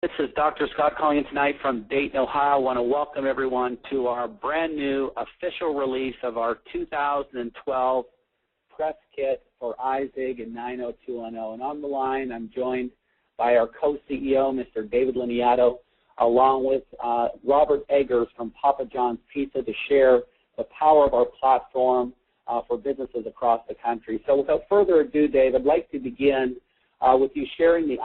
This is Dr. Scott calling in tonight from Dayton, Ohio. I want to welcome everyone to our brand new official release of our 2012 press kit for iZigg and 90210. And on the line, I'm joined by our co-CEO, Mr. David Liniato, along with Robert Eggers from Papa John's Pizza to share the power of our platform for businesses across the country. So without further ado, Dave, I'd like to begin with you sharing the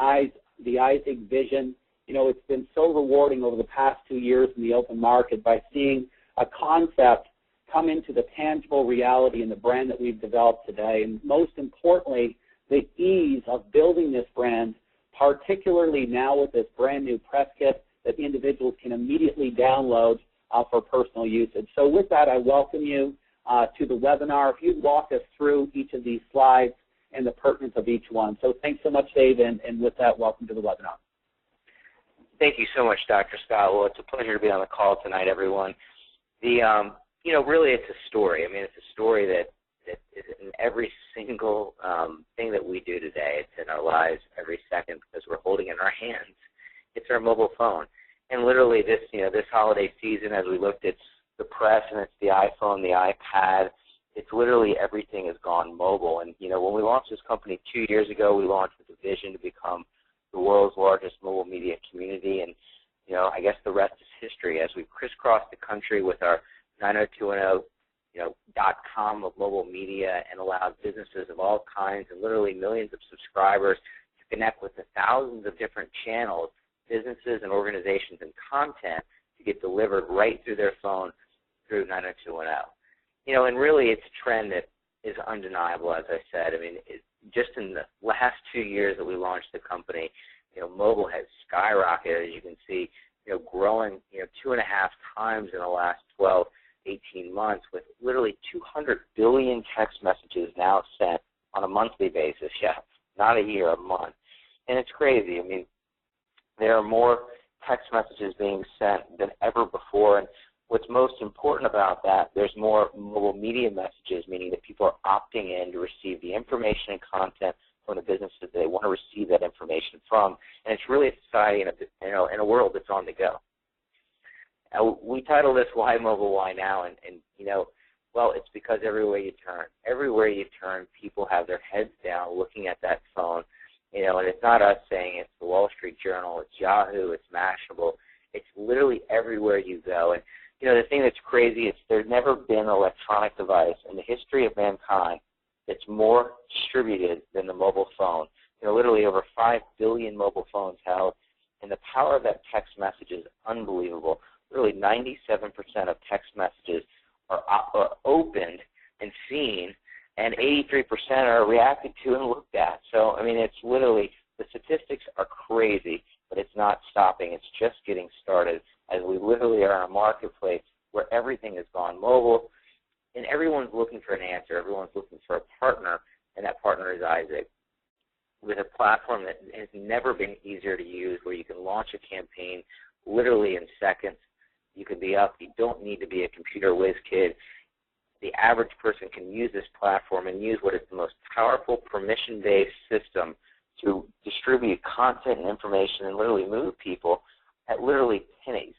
iZigg vision. You know, it's been so rewarding over the past 2 years in the open market by seeing a concept come into the tangible reality in the brand that we've developed today, and most importantly, the ease of building this brand, particularly now with this brand new press kit that individuals can immediately download for personal usage. So with that, I welcome you to the webinar. If you'd walk us through each of these slides and the pertinence of each one. So thanks so much, Dave, and with that, welcome to the webinar. Thank you so much, Dr. Scott. Well, it's a pleasure to be on the call tonight, everyone. You know, really it's a story. I mean, it's a story that is in every single thing that we do today. It's in our lives every second because we're holding it in our hands. It's our mobile phone. And literally this, this holiday season, as we looked at the press and it's the iPhone, the iPad, it's literally everything has gone mobile. And, when we launched this company 2 years ago, we launched with a vision to become the world's largest mobile media community. And, I guess the rest is history as we've crisscrossed the country with our 90210, .com of mobile media and allowed businesses of all kinds and literally millions of subscribers to connect with the thousands of different channels, businesses and organizations and content to get delivered right through their phone through 90210. And really it's a trend that is undeniable, as I said. I mean, just in the last 2 years that we launched the company, mobile has skyrocketed, as you can see, growing, 2.5 times in the last 12, 18 months with literally 200 billion text messages now sent on a monthly basis. Yeah, not a year, a month. And it's crazy. I mean, there are more text messages being sent than ever before. And what's most important about that, there's more mobile media messages, meaning that people are opting in to receive the information and content from the businesses that they want to receive that information from. And it's really a society in a world that's on the go. We titled this Why Mobile, Why Now? And well, it's because everywhere you turn, people have their heads down looking at that phone. And it's not us saying it, it's the Wall Street Journal, it's Yahoo, it's Mashable. It's literally everywhere you go. And, the thing that's crazy is there's never been an electronic device in the history of mankind that's more distributed than the mobile phone. Literally over 5 billion mobile phones held, and the power of that text message is unbelievable. Really 97% of text messages are opened and seen, and 83% are reacted to and looked at. So, I mean, it's literally, the statistics are crazy, but it's not stopping. It's just getting started as we literally are in a marketplace where everything has gone mobile, and everyone's looking for an answer. Everyone's looking for a partner, and that partner is iZigg, with a platform that has never been easier to use, where you can launch a campaign literally in seconds. You can be up. You don't need to be a computer whiz kid. The average person can use this platform and use what is the most powerful permission-based system to distribute content and information and literally move people at literally pennies.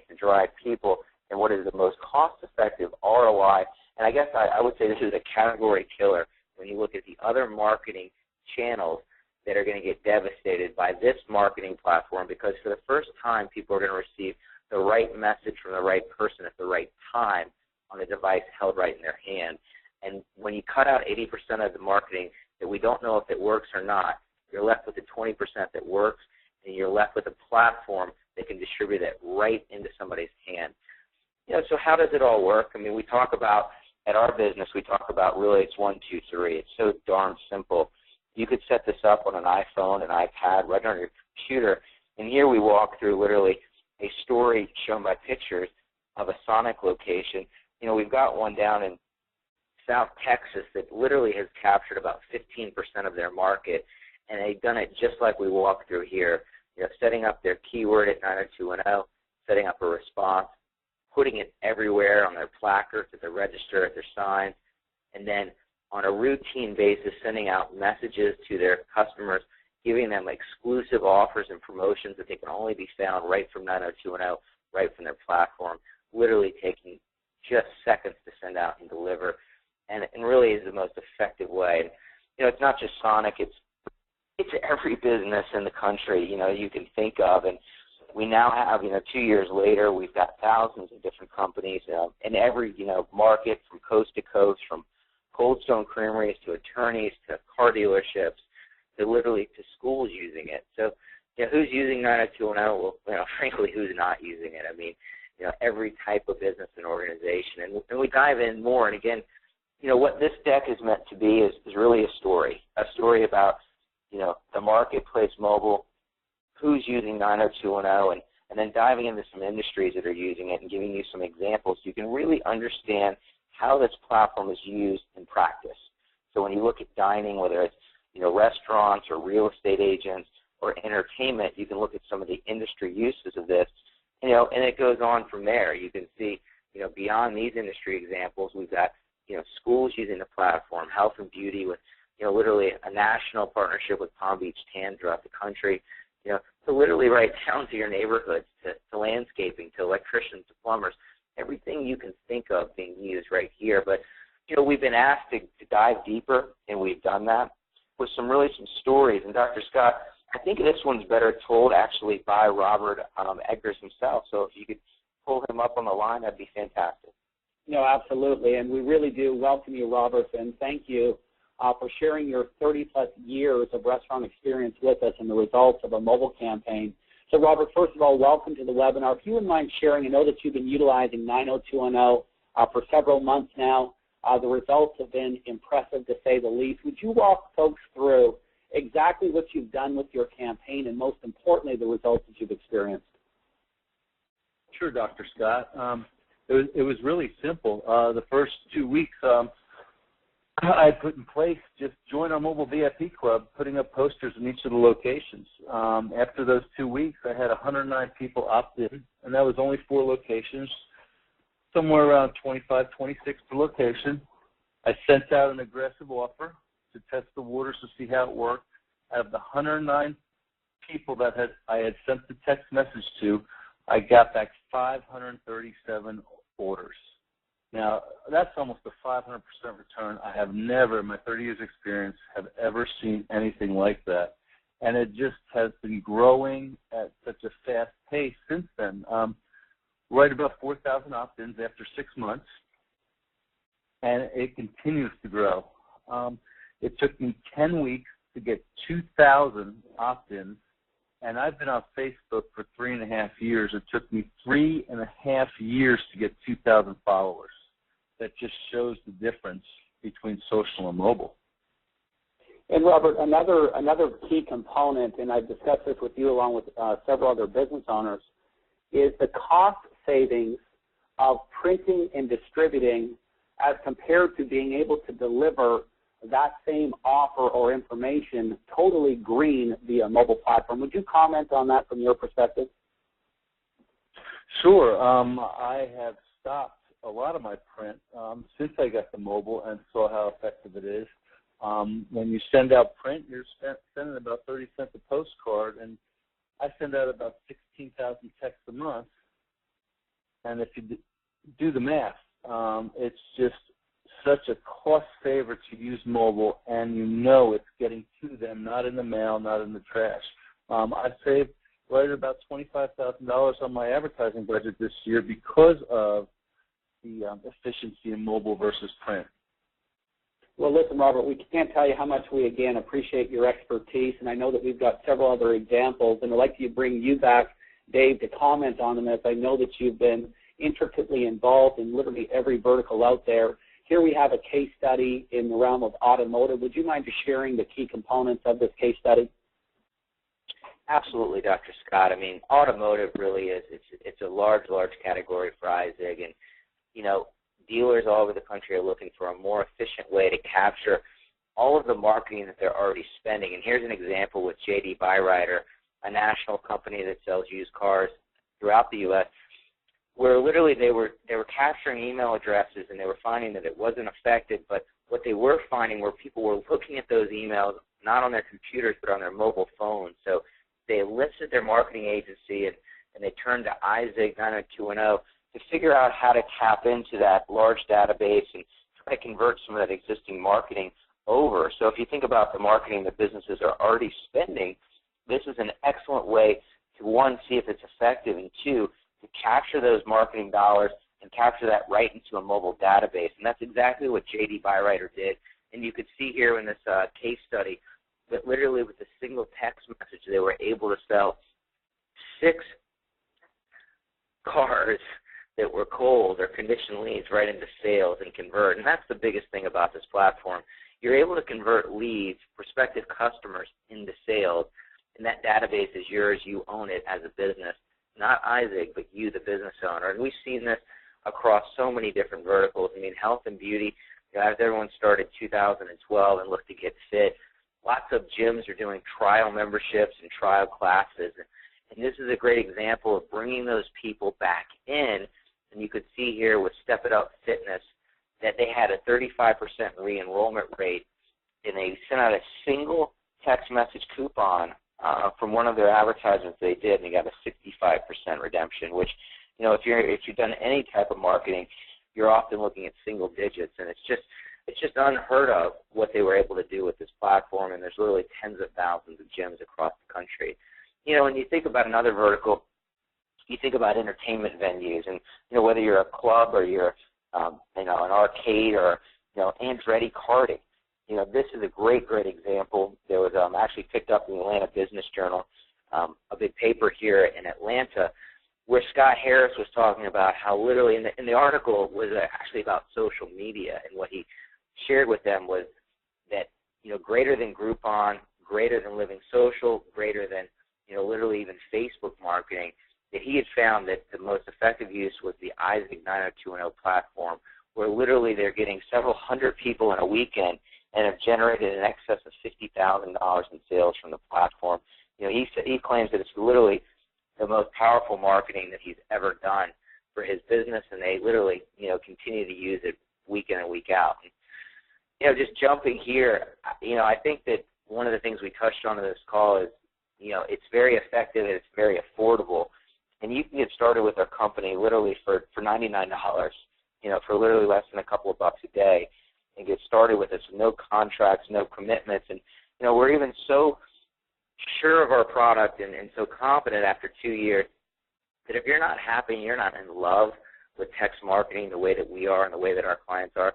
To drive people in what is the most cost-effective ROI. And I guess I would say this is a category killer when you look at the other marketing channels that are going to get devastated by this marketing platform, because for the first time, people are going to receive the right message from the right person at the right time on a device held right in their hand. And when you cut out 80% of the marketing that we don't know if it works or not, you're left with the 20% that works, and you're left with a platform that can distribute it right into somebody's hand. So how does it all work? I mean, we talk about, at our business, we talk about really it's 1, 2, 3. It's so darn simple. You could set this up on an iPhone, an iPad, right on your computer, and here we walk through literally a story shown by pictures of a Sonic location. We've got one down in South Texas that literally has captured about 15% of their market, and they've done it just like we walk through here, setting up their keyword at 90210, setting up a response, putting it everywhere on their placards, at their register, at their signs, and then on a routine basis sending out messages to their customers giving them exclusive offers and promotions that they can only be found right from 90210, right from their platform, literally taking just seconds to send out and deliver, and really is the most effective way. And, it's not just Sonic, it's every business in the country, you can think of. And we now have, 2 years later, we've got thousands of different companies in every, market from coast to coast, from Cold Stone creameries to attorneys to car dealerships to literally to schools using it. So, who's using 90210? Well, frankly, who's not using it? I mean, every type of business and organization. And we dive in more. And again, what this deck is meant to be is really a story about, the marketplace mobile, who's using 90210, and then diving into some industries that are using it and giving you some examples so you can really understand how this platform is used in practice. So when you look at dining, whether it's, restaurants or real estate agents or entertainment, you can look at some of the industry uses of this, and it goes on from there. You can see, beyond these industry examples, we've got, schools using the platform, health and beauty with, literally a national partnership with Palm Beach Tan throughout the country, to literally right down to your neighborhoods, to landscaping, to electricians, to plumbers, everything you can think of being used right here. But, we've been asked to dive deeper, and we've done that with some stories. And Dr. Scott, I think this one's better told actually by Robert Eggers himself. So if you could pull him up on the line, that'd be fantastic. No, absolutely. And we really do welcome you, Robert, and thank you for sharing your 30-plus years of restaurant experience with us and the results of a mobile campaign. So, Robert, first of all, welcome to the webinar. If you wouldn't mind sharing, I know that you've been utilizing 90210 for several months now. The results have been impressive, to say the least. Would you walk folks through exactly what you've done with your campaign and, most importantly, the results that you've experienced? Sure, Dr. Scott. It was really simple. The first 2 weeks, I put in place just join our mobile VIP club, putting up posters in each of the locations. After those 2 weeks, I had 109 people opt in, and that was only 4 locations, somewhere around 25, 26 per location. I sent out an aggressive offer to test the waters to see how it worked. Out of the 109 people that I had sent the text message to, I got back 537 orders. Now, that's almost a 500% return. I have never, in my 30 years experience, have ever seen anything like that. And it just has been growing at such a fast pace since then. Right about 4,000 opt-ins after 6 months, and it continues to grow. It took me 10 weeks to get 2,000 opt-ins, and I've been on Facebook for 3.5 years. It took me 3.5 years to get 2,000 followers. That just shows the difference between social and mobile. And Robert, another key component, and I've discussed this with you along with several other business owners, is the cost savings of printing and distributing as compared to being able to deliver that same offer or information totally green via mobile platform. Would you comment on that from your perspective? Sure. I have stopped a lot of my print since I got the mobile and saw how effective it is. When you send out print, you're sending about 30 cents a postcard, and I send out about 16,000 texts a month. And if you do the math, it's just such a cost saver to use mobile, and it's getting to them, not in the mail, not in the trash. I saved right about $25,000 on my advertising budget this year because of the efficiency in mobile versus print. Well, listen, Robert, we can't tell you how much we, again, appreciate your expertise, and I know that we've got several other examples, and I'd like to bring you back, Dave, to comment on them, as I know that you've been intricately involved in literally every vertical out there. Here we have a case study in the realm of automotive. Would you mind just sharing the key components of this case study? Absolutely, Dr. Scott. I mean, automotive really is, it's a large category for iZigg, and, dealers all over the country are looking for a more efficient way to capture all of the marketing that they're already spending. And here's an example with J.D. Byrider, a national company that sells used cars throughout the U.S., where literally they were capturing email addresses, and they were finding that it wasn't effective, but what they were finding were people were looking at those emails not on their computers but on their mobile phones. So they enlisted their marketing agency and they turned to iZigg 90210 to figure out how to tap into that large database and try to convert some of that existing marketing over. So if you think about the marketing that businesses are already spending, this is an excellent way to, one, see if it's effective, and two, to capture those marketing dollars and capture that right into a mobile database. And that's exactly what J.D. Byrider did. And you could see here in this case study that literally with a single text message they were able to sell 6 cars that were cold or conditioned leads right into sales and convert. And that's the biggest thing about this platform. You're able to convert leads, prospective customers, into sales, and that database is yours. You own it as a business, not iZigg, but you, the business owner. And we've seen this across so many different verticals. I mean, health and beauty, as everyone started 2012 and looked to get fit, lots of gyms are doing trial memberships and trial classes. And this is a great example of bringing those people back in. And you could see here with Step It Up Fitness that they had a 35% re-enrollment rate, and they sent out a single text message coupon from one of their advertisements they did, and they got a 65% redemption, which, you know, if you've done any type of marketing, you're often looking at single digits, and it's just unheard of what they were able to do with this platform, and there's literally tens of thousands of gyms across the country. You know, when you think about another vertical, you think about entertainment venues, and, you know, whether you're a club or you're, you know, an arcade or, you know, Andretti karting, you know, this is a great example. There was actually picked up in the Atlanta Business Journal, a big paper here in Atlanta, where Scott Harris was talking about how literally in the article was actually about social media, and what he shared with them was that, you know, greater than Groupon, greater than Living Social, greater than, you know, literally even Facebook marketing, that he had found that the most effective use was the iZigg 90210 platform, where literally they're getting several hundred people in a weekend and have generated in excess of $50,000 in sales from the platform. You know, he claims that it's literally the most powerful marketing that he's ever done for his business, and they literally, you know, continue to use it week in and week out. And, you know, just jumping here, you know, I think that one of the things we touched on in this call is, you know, it's very effective and it's very affordable. And you can get started with our company literally for $99, you know, for literally less than a couple of bucks a day, and get started with us. No contracts, no commitments. And, you know, we're even so sure of our product and so confident after 2 years that if you're not happy and you're not in love with text marketing the way that we are and the way that our clients are,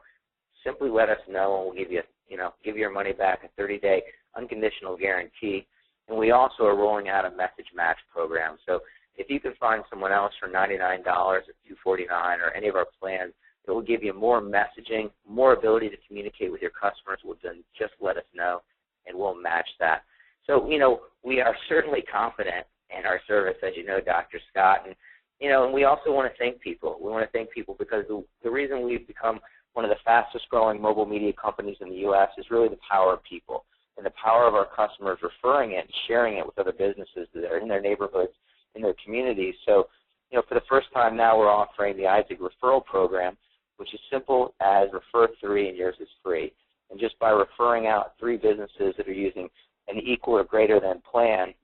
simply let us know, and we'll give you, you know, give your money back, a 30-day unconditional guarantee. And we also are rolling out a message match program. So if you can find someone else for $99 or $249 or any of our plans, it will give you more messaging, more ability to communicate with your customers. Well, then just let us know, and we'll match that. So, you know, we are certainly confident in our service, as you know, Dr. Scott. And, you know, and we also want to thank people. We want to thank people because the reason we've become one of the fastest growing mobile media companies in the U.S. is really the power of people and the power of our customers referring it and sharing it with other businesses that are in their neighborhoods, in their communities. So, you know, for the first time now we're offering the iZigg referral program, which is simple as refer 3 and yours is free. And just by referring out 3 businesses that are using an equal or greater than plan,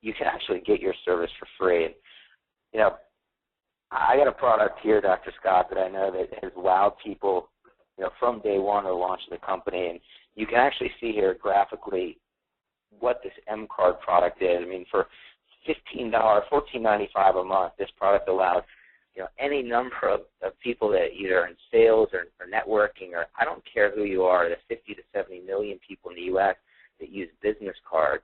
you can actually get your service for free. And, you know, I got a product here, Dr. Scott, that I know that has wowed people, you know, from day one of the launch of the company. And you can actually see here graphically what this M-Card product is. I mean, for $15, $14.95 a month, this product allows, you know, any number of people that either are in sales or networking, or I don't care who you are, the 50 to 70 million people in the U.S. that use business cards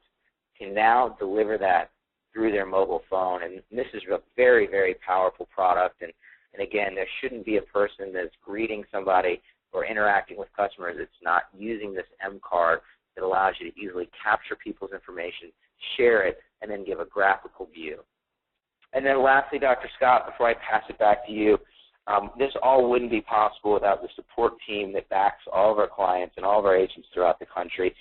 can now deliver that through their mobile phone. And this is a very, very powerful product. And again, there shouldn't be a person that's greeting somebody or interacting with customers that's not using this M card that allows you to easily capture people's information, share it, and then give a graphical view. And then lastly, Dr. Scott, before I pass it back to you, this all wouldn't be possible without the support team that backs all of our clients and all of our agents throughout the country.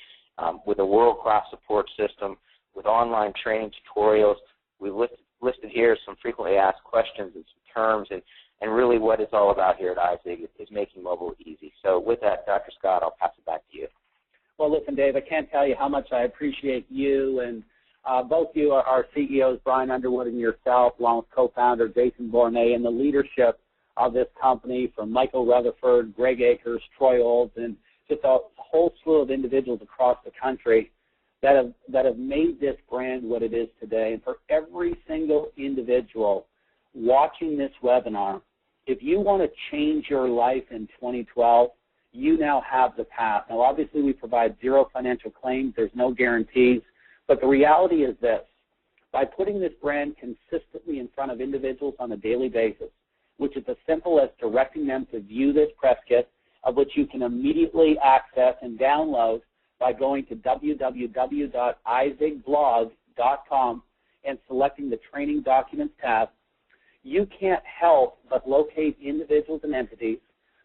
With a world-class support system, with online training tutorials, we listed here some frequently asked questions and some terms, and really what it's all about here at iZigg is making mobile easy. So with that, Dr. Scott, I'll pass it back to you. Well, listen, Dave, I can't tell you how much I appreciate you and both you are our CEOs, Brian Underwood and yourself, along with co-founder Jason Bournet, and the leadership of this company from Michael Rutherford, Greg Akers, Troy Olds, and just a whole slew of individuals across the country that have made this brand what it is today. And for every single individual watching this webinar, if you want to change your life in 2012, you now have the path. Now, obviously, we provide zero financial claims. There's no guarantees. But the reality is this. By putting this brand consistently in front of individuals on a daily basis, which is as simple as directing them to view this press kit, of which you can immediately access and download by going to www.iZiggblog.com and selecting the Training Documents tab, you can't help but locate individuals and entities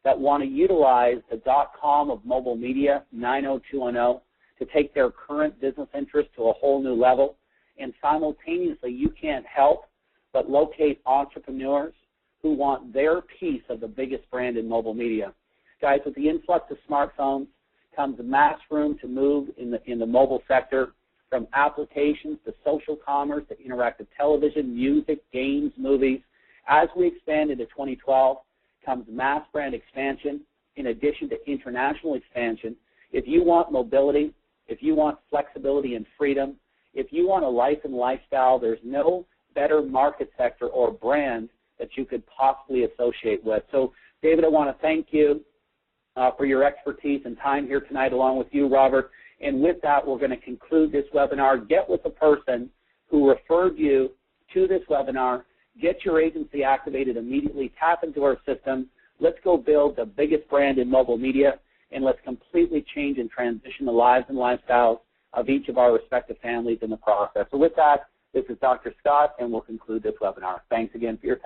that want to utilize the .com of mobile media, 90210, to take their current business interest to a whole new level. And simultaneously, you can't help but locate entrepreneurs who want their piece of the biggest brand in mobile media. Guys, with the influx of smartphones comes mass room to move in the mobile sector, from applications to social commerce to interactive television, music, games, movies. As we expand into 2012, comes mass brand expansion in addition to international expansion. If you want mobility, if you want flexibility and freedom, if you want a life and lifestyle, there's no better market sector or brand that you could possibly associate with. So, David, I want to thank you for your expertise and time here tonight, along with you, Robert. And with that, we're going to conclude this webinar. Get with the person who referred you to this webinar. Get your agency activated immediately. Tap into our system. Let's go build the biggest brand in mobile media, and let's completely change and transition the lives and lifestyles of each of our respective families in the process. So with that, this is Dr. Scott, and we'll conclude this webinar. Thanks again for your time.